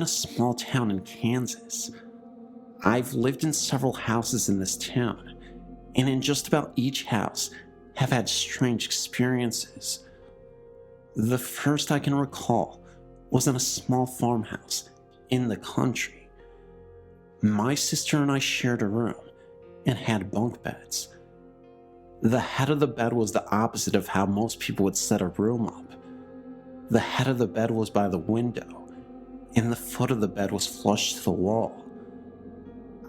in a small town in Kansas. I've lived in several houses in this town, and in just about each house have had strange experiences. The first I can recall was in a small farmhouse in the country. My sister and I shared a room and had bunk beds. The head of the bed was the opposite of how most people would set a room up. The head of the bed was by the window, and the foot of the bed was flush to the wall.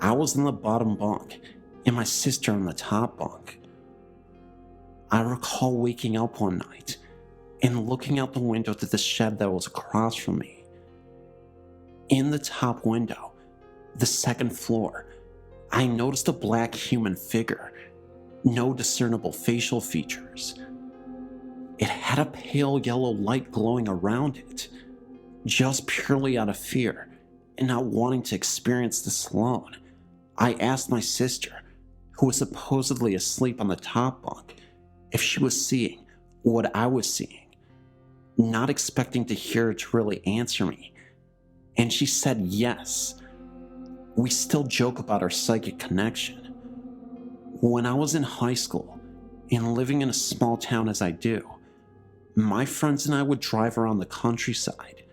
I was in the bottom bunk, and my sister in the top bunk. I recall waking up one night and looking out the window to the shed that was across from me. In the top window, the second floor, I noticed a black human figure, no discernible facial features. It had a pale yellow light glowing around it, just purely out of fear and not wanting to experience this alone. I asked my sister, who was supposedly asleep on the top bunk, if she was seeing what I was seeing, not expecting to hear her to really answer me, and she said yes. We still joke about our psychic connection. When I was in high school and living in a small town as I do, my friends and I would drive around the countryside,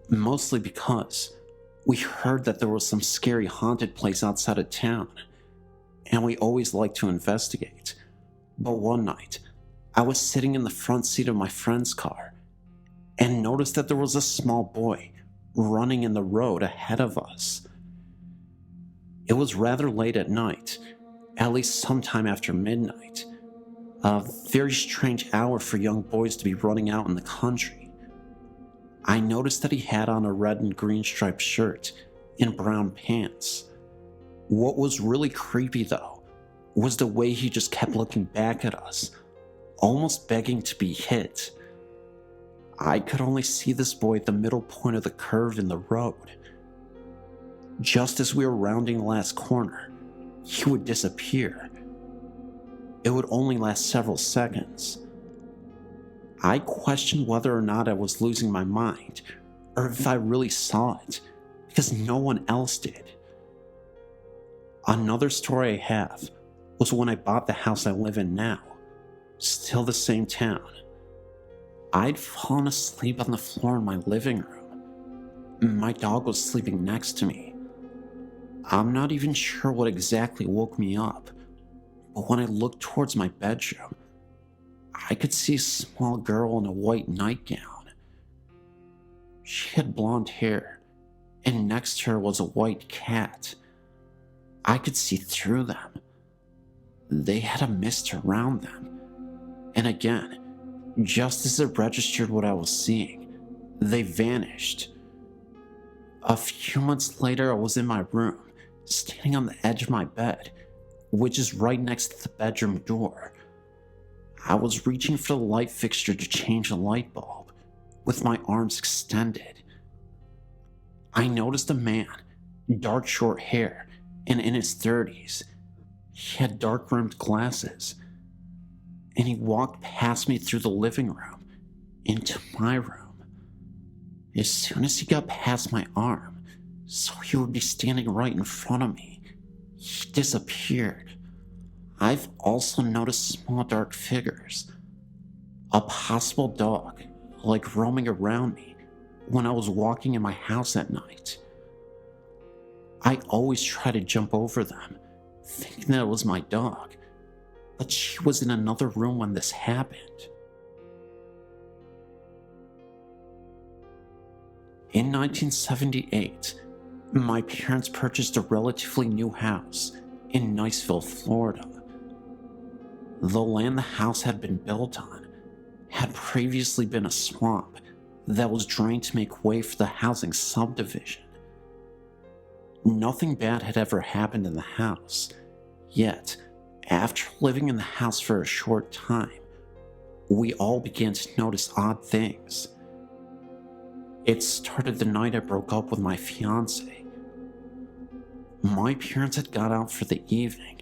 mostly because we heard that there was some scary haunted place outside of town, and we always liked to investigate. But one night, I was sitting in the front seat of my friend's car and noticed that there was a small boy running in the road ahead of us. It was rather late at night, at least sometime after midnight, a very strange hour for young boys to be running out in the country. I noticed that he had on a red and green striped shirt and brown pants. What was really creepy though was the way he just kept looking back at us, almost begging to be hit. I could only see this boy at the middle point of the curve in the road. Just as we were rounding the last corner, he would disappear. It would only last several seconds. I questioned whether or not I was losing my mind, or if I really saw it, because no one else did. Another story I have was when I bought the house I live in now, still the same town. I'd fallen asleep on the floor in my living room. My dog was sleeping next to me. I'm not even sure what exactly woke me up, but when I looked towards my bedroom, I could see a small girl in a white nightgown. She had blonde hair, and next to her was a white cat. I could see through them. They had a mist around them. And again, just as it registered what I was seeing, they vanished. A few months later, I was in my room, standing on the edge of my bed, which is right next to the bedroom door. I was reaching for the light fixture to change the light bulb, with my arms extended. I noticed a man, dark short hair, and in his 30s. He had dark rimmed glasses, and he walked past me through the living room, into my room. As soon as he got past my arm, so he would be standing right in front of me, he disappeared. I've also noticed small dark figures, a possible dog, like roaming around me when I was walking in my house at night. I always try to jump over them, thinking that it was my dog, but she was in another room when this happened. In 1978, my parents purchased a relatively new house in Niceville, Florida. The land the house had been built on had previously been a swamp that was drained to make way for the housing subdivision. Nothing bad had ever happened in the house, yet, after living in the house for a short time, we all began to notice odd things. It started the night I broke up with my fiance. My parents had got out for the evening,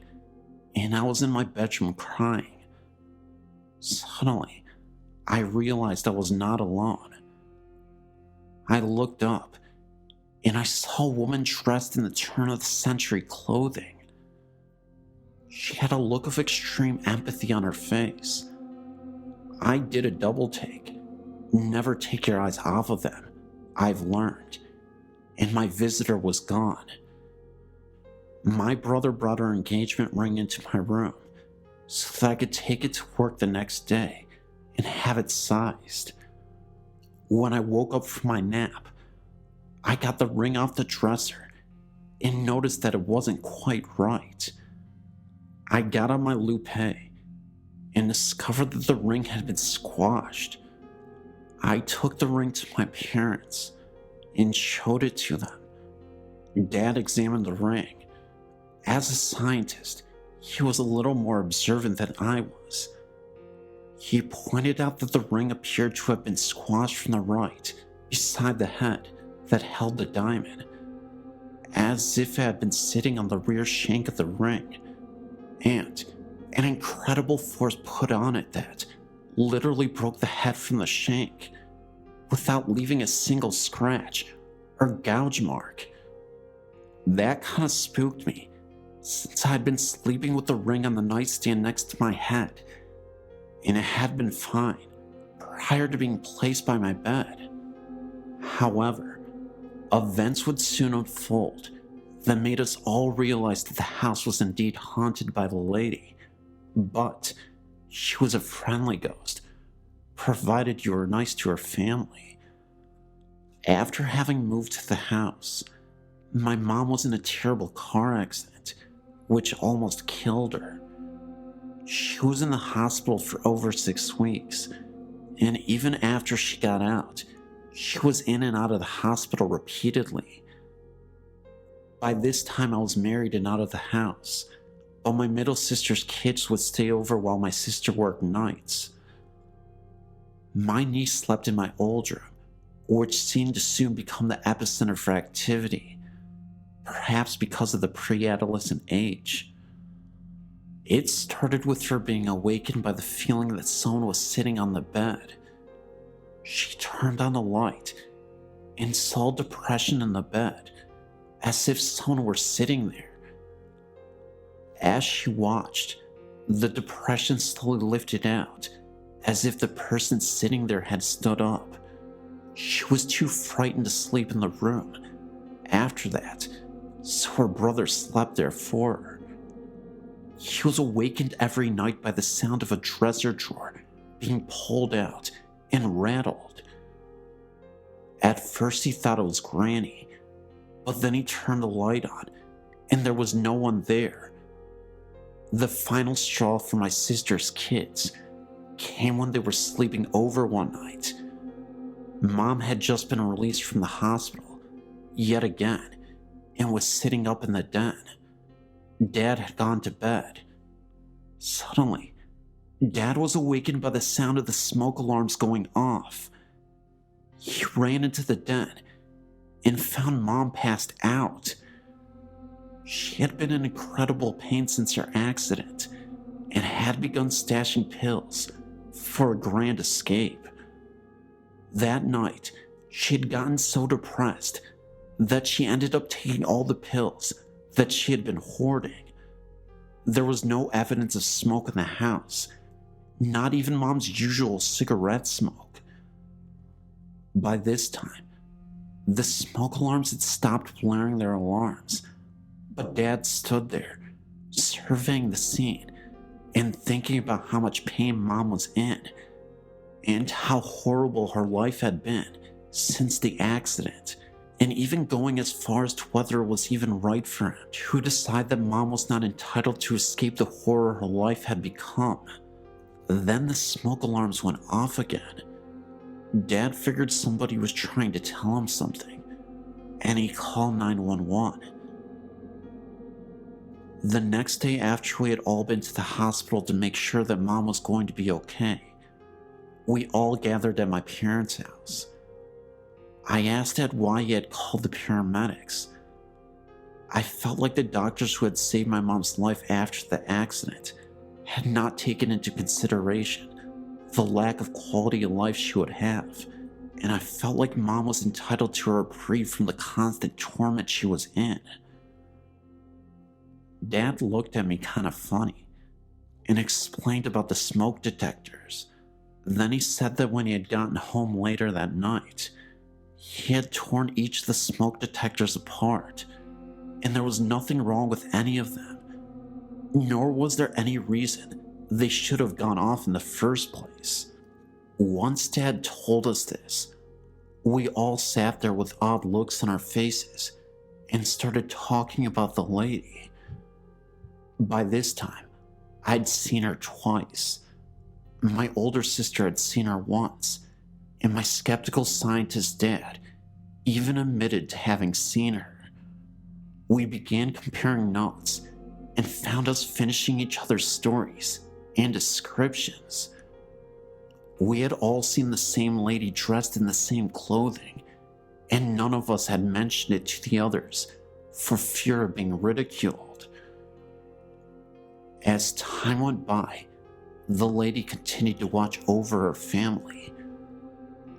and I was in my bedroom crying. Suddenly, I realized I was not alone. I looked up, and I saw a woman dressed in the turn-of-the-century clothing. She had a look of extreme empathy on her face. I did a double take. Never take your eyes off of them, I've learned. And my visitor was gone. My brother brought her engagement ring into my room so that I could take it to work the next day and have it sized. When I woke up from my nap, I got the ring off the dresser and noticed that it wasn't quite right. I got on my loupe and discovered that the ring had been squashed. I took the ring to my parents and showed it to them. Dad examined the ring. As a scientist, he was a little more observant than I was. He pointed out that the ring appeared to have been squashed from the right, beside the head that held the diamond, as if it had been sitting on the rear shank of the ring, and an incredible force put on it that literally broke the head from the shank, without leaving a single scratch or gouge mark. That kind of spooked me, since I had been sleeping with the ring on the nightstand next to my head, and it had been fine prior to being placed by my bed. However, events would soon unfold that made us all realize that the house was indeed haunted by the lady, but she was a friendly ghost, provided you were nice to her family. After having moved to the house, my mom was in a terrible car accident, which almost killed her. She was in the hospital for over 6 weeks, and even after she got out, she was in and out of the hospital repeatedly. By this time, I was married and out of the house, but my middle sister's kids would stay over while my sister worked nights. My niece slept in my old room, which seemed to soon become the epicenter for activity, perhaps because of the pre-adolescent age. It started with her being awakened by the feeling that someone was sitting on the bed. She turned on the light and saw depression in the bed, as if someone were sitting there. As she watched, the depression slowly lifted out, as if the person sitting there had stood up. She was too frightened to sleep in the room after that, so her brother slept there for her. He was awakened every night by the sound of a dresser drawer being pulled out and rattled. At first he thought it was Granny, but then he turned the light on and there was no one there. The final straw for my sister's kids came when they were sleeping over one night. Mom had just been released from the hospital, yet again, and was sitting up in the den. Dad had gone to bed. Suddenly, Dad was awakened by the sound of the smoke alarms going off. He ran into the den and found Mom passed out. She had been in incredible pain since her accident and had begun stashing pills for a grand escape. That night, she had gotten so depressed that she ended up taking all the pills that she had been hoarding. There was no evidence of smoke in the house, not even Mom's usual cigarette smoke. By this time, the smoke alarms had stopped blaring their alarms, but Dad stood there, surveying the scene and thinking about how much pain Mom was in and how horrible her life had been since the accident, and even going as far as to whether it was even right for him to decide that Mom was not entitled to escape the horror her life had become. Then the smoke alarms went off again. Dad figured somebody was trying to tell him something, and he called 911. The next day after we had all been to the hospital to make sure that Mom was going to be okay, we all gathered at my parents' house. I asked Dad why he had called the paramedics. I felt like the doctors who had saved my mom's life after the accident had not taken into consideration the lack of quality of life she would have and I felt like Mom was entitled to a reprieve from the constant torment she was in. Dad looked at me kind of funny and explained about the smoke detectors. Then he said that when he had gotten home later that night, he had torn each of the smoke detectors apart, and there was nothing wrong with any of them, nor was there any reason they should have gone off in the first place. Once Dad told us this, we all sat there with odd looks on our faces and started talking about the lady. By this time, I'd seen her twice. My older sister had seen her once, and my skeptical scientist dad even admitted to having seen her. We began comparing notes and found us finishing each other's stories and descriptions. We had all seen the same lady dressed in the same clothing, and none of us had mentioned it to the others for fear of being ridiculed. As time went by, the lady continued to watch over her family.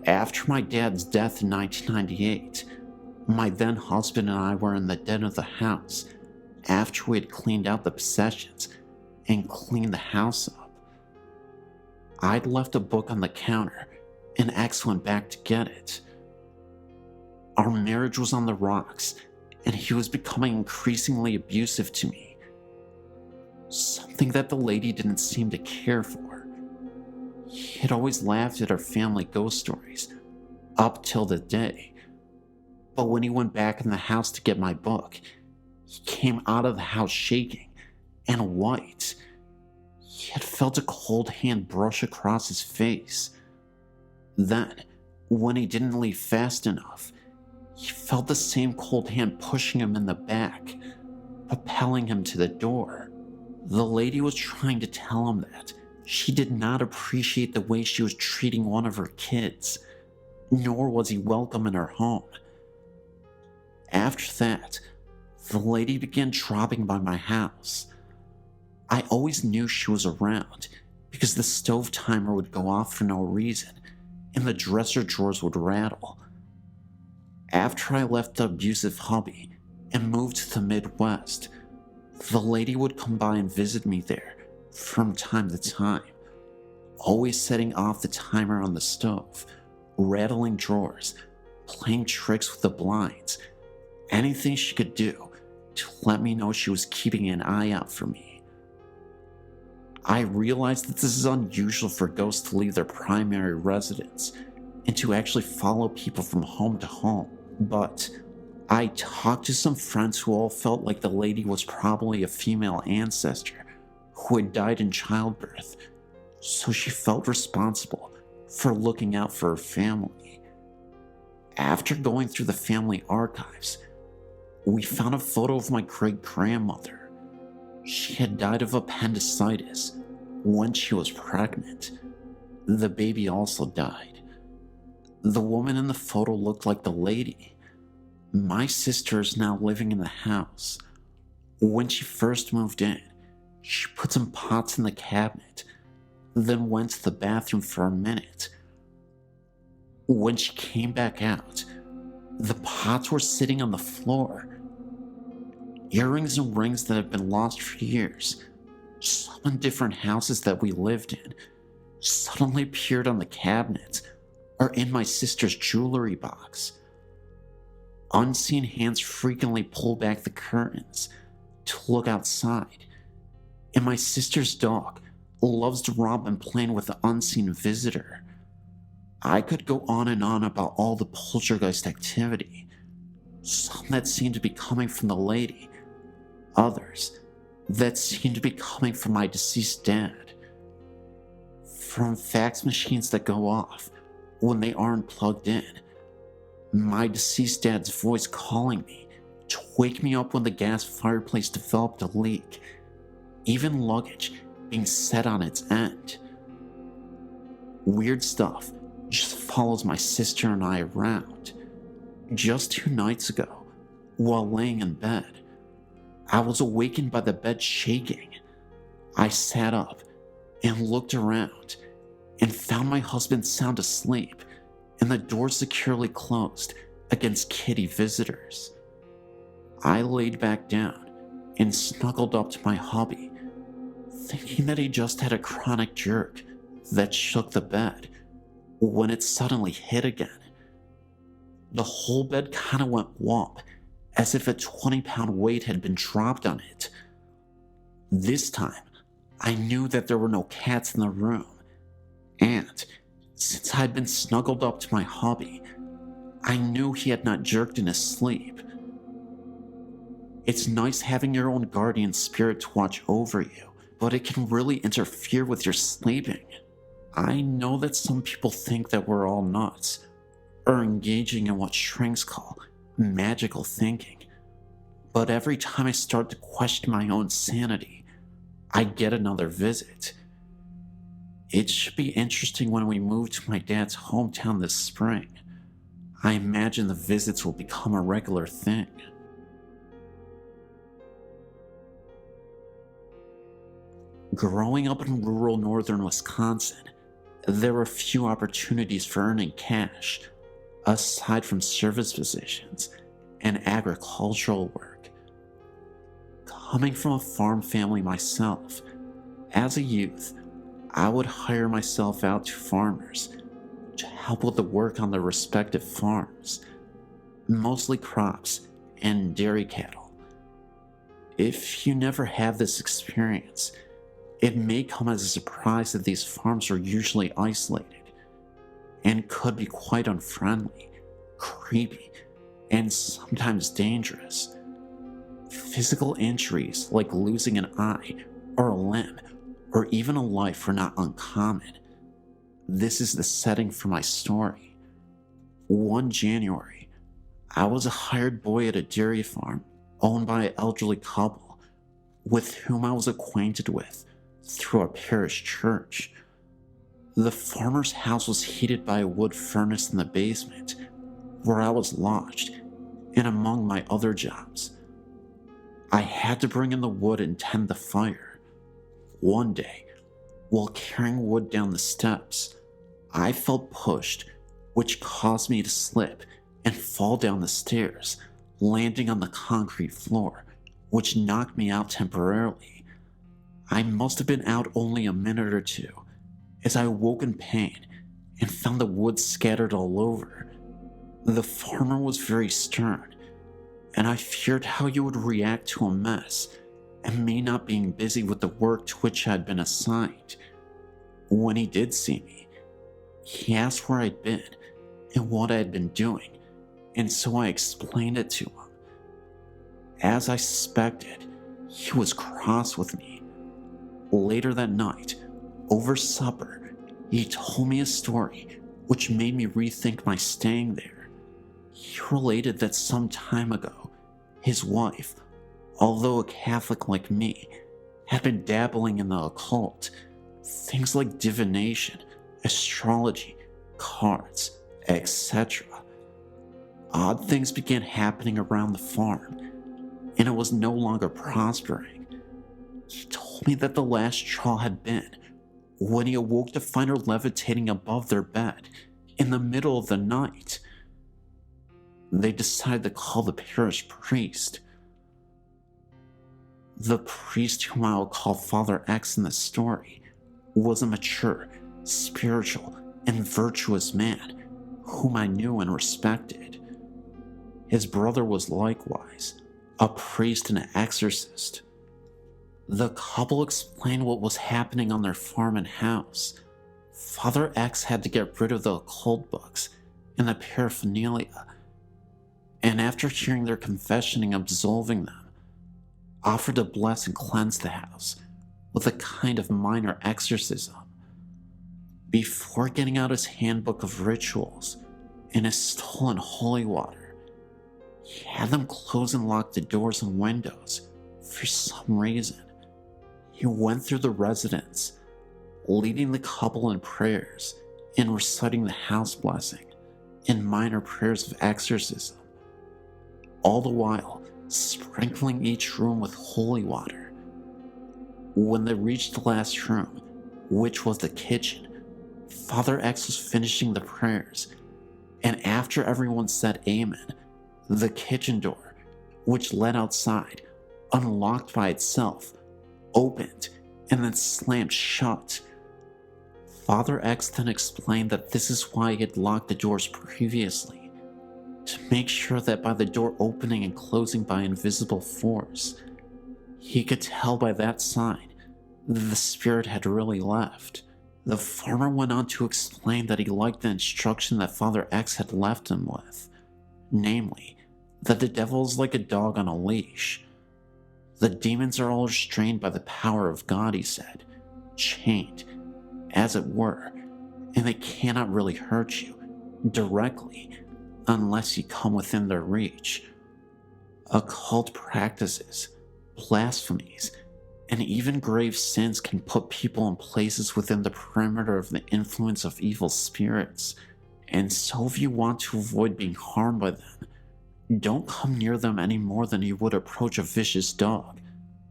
After my dad's death in 1998, my then husband and I were in the den of the house after we had cleaned out the possessions and cleaned the house up. I'd left a book on the counter and X went back to get it. Our marriage was on the rocks and he was becoming increasingly abusive to me. Something that the lady didn't seem to care for. He had always laughed at our family ghost stories, up till the day. But when he went back in the house to get my book, he came out of the house shaking and white. He had felt a cold hand brush across his face. Then, when he didn't leave fast enough, he felt the same cold hand pushing him in the back, propelling him to the door. The lady was trying to tell him that she did not appreciate the way she was treating one of her kids, nor was he welcome in her home. After that, the lady began dropping by my house. I always knew she was around because the stove timer would go off for no reason and the dresser drawers would rattle. After I left the abusive hubby and moved to the Midwest, the lady would come by and visit me there from time to time, always setting off the timer on the stove, rattling drawers, playing tricks with the blinds, anything she could do to let me know she was keeping an eye out for me. I realized that this is unusual for ghosts to leave their primary residence and to actually follow people from home to home, but I talked to some friends who all felt like the lady was probably a female ancestor who had died in childbirth, so she felt responsible for looking out for her family. After going through the family archives, we found a photo of my great-grandmother. She had died of appendicitis when she was pregnant. The baby also died. The woman in the photo looked like the lady. My sister is now living in the house. When she first moved in, she put some pots in the cabinet, then went to the bathroom for a minute. When she came back out, the pots were sitting on the floor. Earrings and rings that had been lost for years, some in different houses that we lived in, suddenly appeared on the cabinet or in my sister's jewelry box. Unseen hands frequently pull back the curtains to look outside, and my sister's dog loves to romp and play with the unseen visitor. I could go on and on about all the poltergeist activity, some that seemed to be coming from the lady, others that seemed to be coming from my deceased dad. From fax machines that go off when they aren't plugged in, my deceased dad's voice calling me to wake me up when the gas fireplace developed a leak, even luggage being set on its end. Weird stuff just follows my sister and I around. Just 2 nights ago, while laying in bed, I was awakened by the bed shaking. I sat up and looked around and found my husband sound asleep and the door securely closed against kitty visitors. I laid back down and snuggled up to my hubby, thinking that he just had a chronic jerk that shook the bed when it suddenly hit again. The whole bed kind of went womp, as if a 20-pound weight had been dropped on it. This time, I knew that there were no cats in the room, and since I'd been snuggled up to my hubby, I knew he had not jerked in his sleep. It's nice having your own guardian spirit to watch over you, but it can really interfere with your sleeping. I know that some people think that we're all nuts, or engaging in what shrinks call magical thinking, but every time I start to question my own sanity, I get another visit. It should be interesting when we move to my dad's hometown this spring. I imagine the visits will become a regular thing. Growing up in rural northern Wisconsin, there were few opportunities for earning cash, aside from service positions and agricultural work. Coming from a farm family myself, as a youth, I would hire myself out to farmers to help with the work on their respective farms, mostly crops and dairy cattle. If you never have this experience, it may come as a surprise that these farms are usually isolated and could be quite unfriendly, creepy, and sometimes dangerous. Physical injuries like losing an eye or a limb or even a life are not uncommon. This is the setting for my story. One January, I was a hired boy at a dairy farm owned by an elderly couple with whom I was acquainted with through our parish church. The farmer's house was heated by a wood furnace in the basement, where I was lodged, and among my other jobs, I had to bring in the wood and tend the fire. One day, while carrying wood down the steps, I felt pushed, which caused me to slip and fall down the stairs, landing on the concrete floor, which knocked me out temporarily. I must have been out only a minute or two, as I woke in pain and found the wood scattered all over. The farmer was very stern, and I feared how he would react to a mess and me not being busy with the work to which I had been assigned. When he did see me, he asked where I'd been and what I had been doing, and so I explained it to him. As I suspected, he was cross with me. Later that night, over supper, he told me a story which made me rethink my staying there. He related that some time ago, his wife, although a Catholic like me, had been dabbling in the occult, things like divination, astrology, cards, etc. Odd things began happening around the farm, and it was no longer prospering. He told me that the last straw had been when he awoke to find her levitating above their bed in the middle of the night. They decided to call the parish priest. The priest, whom I will call Father X in the story, was a mature, spiritual, and virtuous man whom I knew and respected. His brother was likewise a priest and an exorcist. The couple explained what was happening on their farm and house. Father X had to get rid of the occult books and the paraphernalia, and after hearing their confession and absolving them, offered to bless and cleanse the house with a kind of minor exorcism. Before getting out his handbook of rituals and his stolen holy water, he had them close and lock the doors and windows for some reason. He went through the residence, leading the couple in prayers and reciting the house blessing and minor prayers of exorcism, all the while sprinkling each room with holy water. When they reached the last room, which was the kitchen, Father X was finishing the prayers And after everyone said amen, the kitchen door, which led outside, unlocked by itself, opened and then slammed shut. Father X then explained that this is why he had locked the doors previously, to make sure that by the door opening and closing by invisible force, he could tell by that sign that the spirit had really left. The farmer went on to explain that he liked the instruction that Father X had left him with, namely, that the devil is like a dog on a leash. The demons are all restrained by the power of God, he said, chained, as it were, and they cannot really hurt you directly unless you come within their reach. Occult practices, blasphemies, and even grave sins can put people in places within the perimeter of the influence of evil spirits, and so if you want to avoid being harmed by them, don't come near them any more than you would approach a vicious dog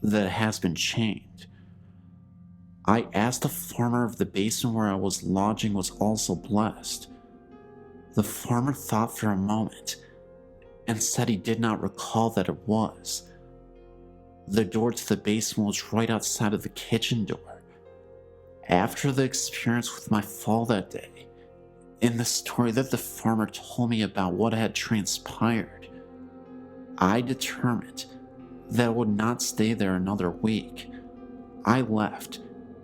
that has been chained. I asked the farmer if the basement where I was lodging was also blessed. The farmer thought for a moment and said he did not recall that it was. The door to the basement was right outside of the kitchen door. After the experience with my fall that day, and the story that the farmer told me about what had transpired, I determined that I would not stay there another week. I left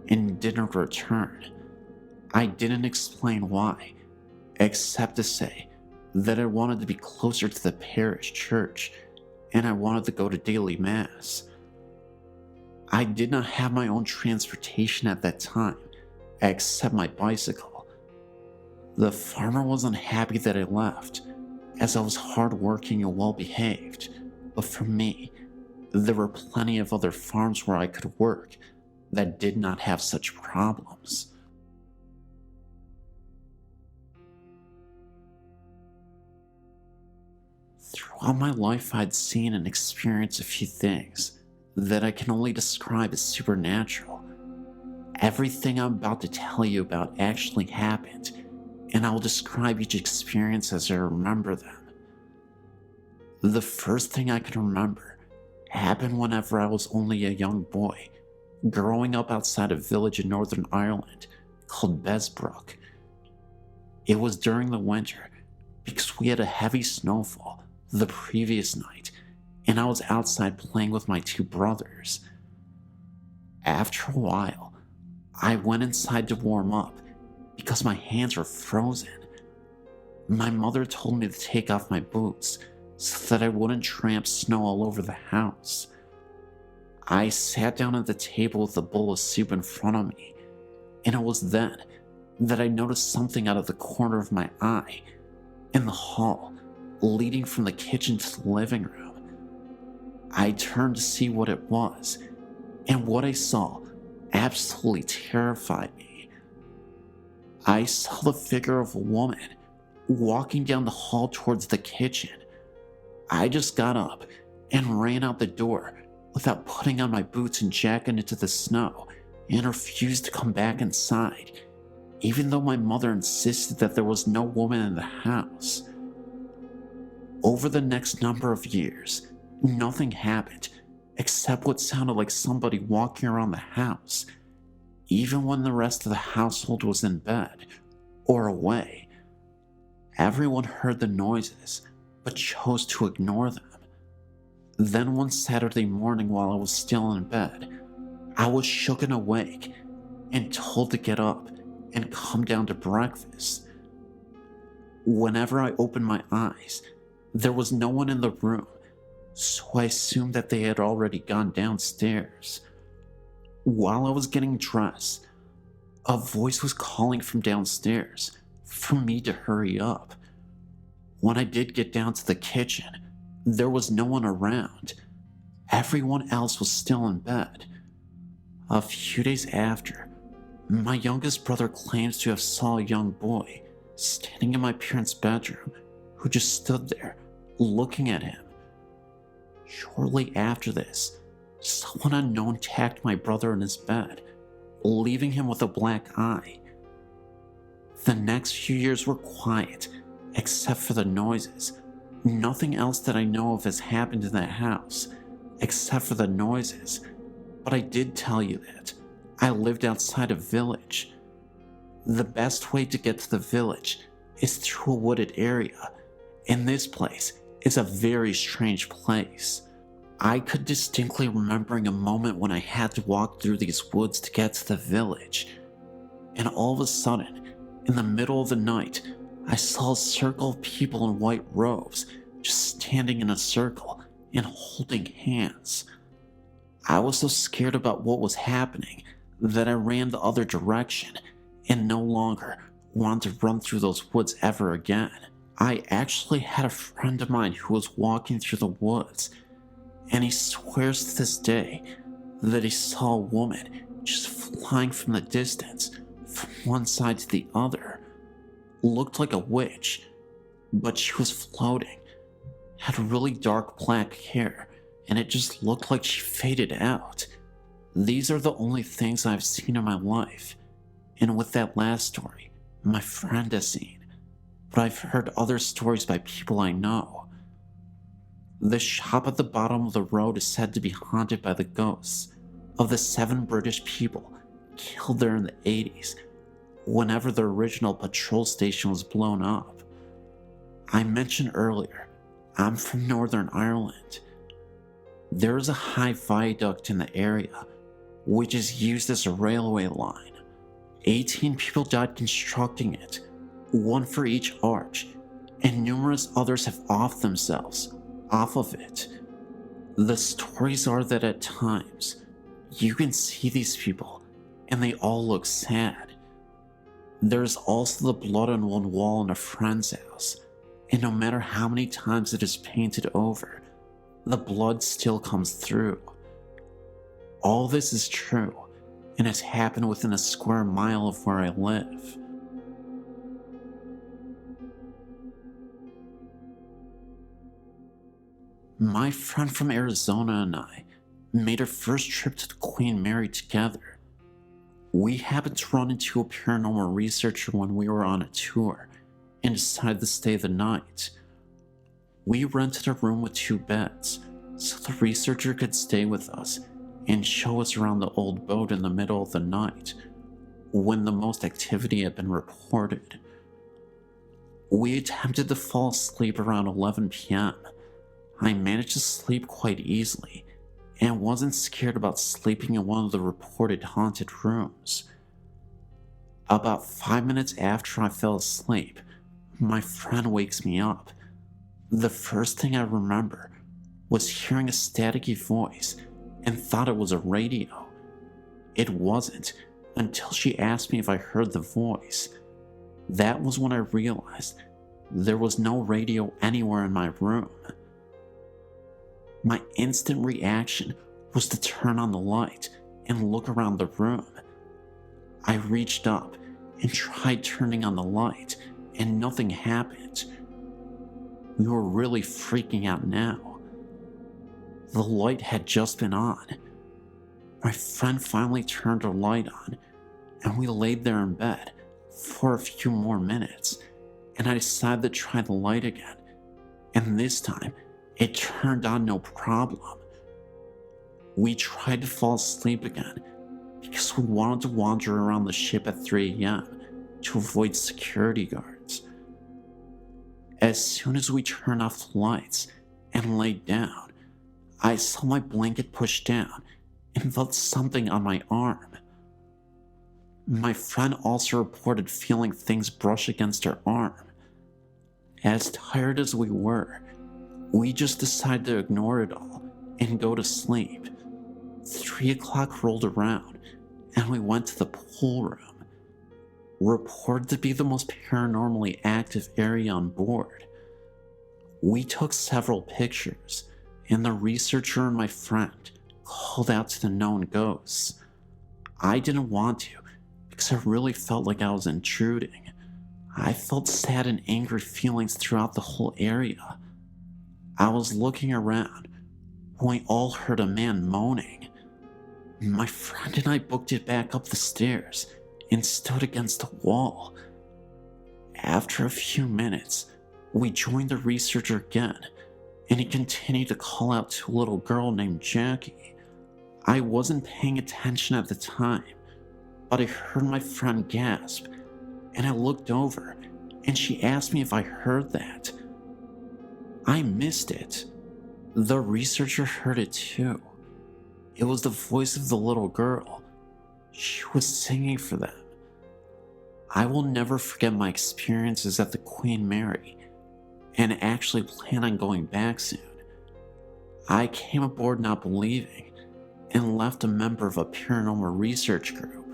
and didn't return. I didn't explain why, except to say that I wanted to be closer to the parish church and I wanted to go to daily mass. I did not have my own transportation at that time, except my bicycle. The farmer was unhappy that I left, as I was hardworking and well behaved, but for me, there were plenty of other farms where I could work that did not have such problems. Throughout my life, I'd seen and experienced a few things that I can only describe as supernatural. Everything I'm about to tell you about actually happened, and I will describe each experience as I remember them. The first thing I can remember happened whenever I was only a young boy, growing up outside a village in Northern Ireland called Besbrook. It was during the winter because we had a heavy snowfall the previous night, and I was outside playing with my two brothers. After a while, I went inside to warm up because my hands were frozen. My mother told me to take off my boots so that I wouldn't tramp snow all over the house. I sat down at the table with a bowl of soup in front of me, and it was then that I noticed something out of the corner of my eye in the hall leading from the kitchen to the living room. I turned to see what it was, and what I saw absolutely terrified me. I saw the figure of a woman walking down the hall towards the kitchen. I just got up and ran out the door without putting on my boots and jacket into the snow, and refused to come back inside, even though my mother insisted that there was no woman in the house. Over the next number of years, nothing happened except what sounded like somebody walking around the house, even when the rest of the household was in bed or away. Everyone heard the noises, but chose to ignore them. Then one Saturday morning while I was still in bed, I was shook and awake and told to get up and come down to breakfast. Whenever I opened my eyes, there was no one in the room, so I assumed that they had already gone downstairs. While I was getting dressed, a voice was calling from downstairs for me to hurry up. When I did get down to the kitchen, there was no one around. Everyone else was still in bed. A few days after, my youngest brother claims to have saw a young boy standing in my parents' bedroom who just stood there looking at him. Shortly after this, someone unknown attacked my brother in his bed, leaving him with a black eye. The next few years were quiet except for the noises. Nothing else that I know of has happened in that house, except for the noises. But I did tell you that I lived outside a village. The best way to get to the village is through a wooded area, and this place is a very strange place. I could distinctly remembering a moment when I had to walk through these woods to get to the village, and all of a sudden, in the middle of the night, I saw a circle of people in white robes just standing in a circle and holding hands. I was so scared about what was happening that I ran the other direction and no longer wanted to run through those woods ever again. I actually had a friend of mine who was walking through the woods, and he swears to this day that he saw a woman just flying from the distance from one side to the other. Looked like a witch, but she was floating, had really dark black hair, and it just looked like she faded out. These are the only things I've seen in my life, and with that last story, my friend has seen, but I've heard other stories by people I know. The shop at the bottom of the road is said to be haunted by the ghosts of the 7 British people killed there in the 80s, whenever the original patrol station was blown up. I mentioned earlier, I'm from Northern Ireland. There is a high viaduct in the area, which is used as a railway line. 18 people died constructing it, 1 for each arch, and numerous others have offed themselves off of it. The stories are that at times, you can see these people, and they all look sad. There's also the blood on one wall in a friend's house, and no matter how many times it is painted over, the blood still comes through. All this is true, and has happened within a square mile of where I live. My friend from Arizona and I made our first trip to the Queen Mary together. We happened to run into a paranormal researcher when we were on a tour and decided to stay the night. We rented a room with 2 beds so the researcher could stay with us and show us around the old boat in the middle of the night when the most activity had been reported. We attempted to fall asleep around 11 p.m. I managed to sleep quite easily and wasn't scared about sleeping in one of the reported haunted rooms. About 5 minutes after I fell asleep, my friend wakes me up. The first thing I remember was hearing a staticky voice and thought it was a radio. It wasn't until she asked me if I heard the voice. That was when I realized there was no radio anywhere in my room. My instant reaction was to turn on the light and look around the room. I reached up and tried turning on the light, and nothing happened. We were really freaking out now. The light had just been on. My friend finally turned her light on, and we laid there in bed for a few more minutes, and I decided to try the light again, and this time it turned on no problem. We tried to fall asleep again because we wanted to wander around the ship at 3 a.m. to avoid security guards. As soon as we turned off the lights and laid down, I saw my blanket pushed down and felt something on my arm. My friend also reported feeling things brush against her arm. As tired as we were, we just decided to ignore it all and go to sleep. 3 o'clock rolled around and we went to the pool room, reported to be the most paranormally active area on board. We took several pictures, and the researcher and my friend called out to the known ghosts. I didn't want to because I really felt like I was intruding. I felt sad and angry feelings throughout the whole area. I was looking around when we all heard a man moaning. My friend and I booked it back up the stairs and stood against the wall. After a few minutes, we joined the researcher again, and he continued to call out to a little girl named Jackie. I wasn't paying attention at the time, but I heard my friend gasp, and I looked over, and she asked me if I heard that. I missed it. The researcher heard it too. It was the voice of the little girl. She was singing for them. I will never forget my experiences at the Queen Mary, and actually plan on going back soon. I came aboard not believing, and left a member of a paranormal research group.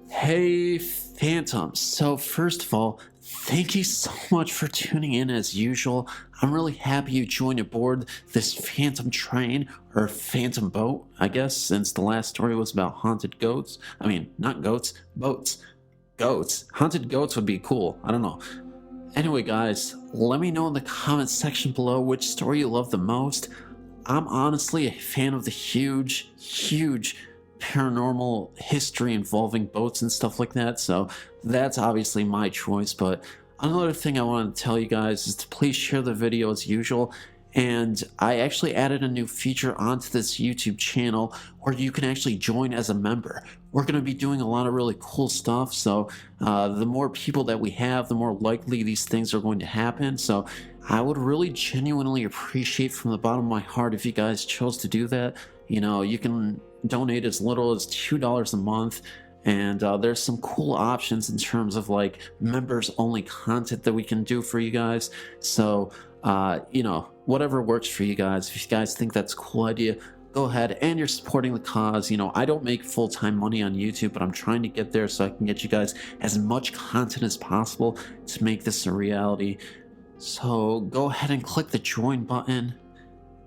Hey Phantom, so first of all, thank you so much for tuning in as usual. I'm really happy you joined aboard this Phantom train, or Phantom boat, I guess, since the last story was about haunted goats. I mean, not goats, boats. Goats. Haunted goats would be cool, I don't know. Anyway guys, let me know in the comments section below which story you love the most. I'm honestly a fan of the huge paranormal history involving boats and stuff like that, so that's obviously my choice. But another thing I wanted to tell you guys is to please share the video as usual. And I actually added a new feature onto this YouTube channel where you can actually join as a member. We're going to be doing a lot of really cool stuff, so the more people that we have, the more likely these things are going to happen. So I would really genuinely appreciate from the bottom of my heart if you guys chose to do that. You know, you can donate as little as $2 a month, and there's some cool options in terms of like members only content that we can do for you guys. So you know, whatever works for you guys. If you guys think that's a cool idea, go ahead, and you're supporting the cause. You know, I don't make full-time money on YouTube, but I'm trying to get there so I can get you guys as much content as possible to make this a reality. So go ahead and click the join button.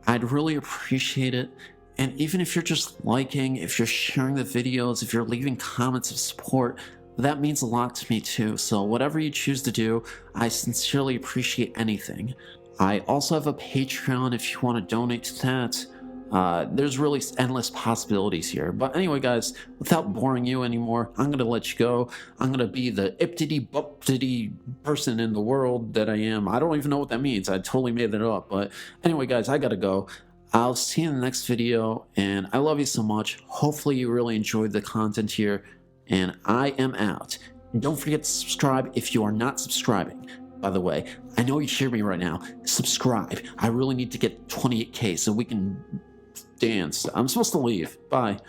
I'd really appreciate it. And even if you're just liking, if you're sharing the videos, if you're leaving comments of support, that means a lot to me too. So whatever you choose to do, I sincerely appreciate anything. I also have a Patreon if you want to donate to that. There's really endless possibilities here. But anyway guys, without boring you anymore, I'm going to let you go. I'm going to be the iptity-buptity person in the world that I am. I don't even know what that means. I totally made that up. But anyway guys, I got to go. I'll see you in the next video, and I love you so much. Hopefully you really enjoyed the content here, and I am out. Don't forget to subscribe if you are not subscribing. By the way, I know you hear me right now. Subscribe. I really need to get 28K so we can dance. I'm supposed to leave. Bye.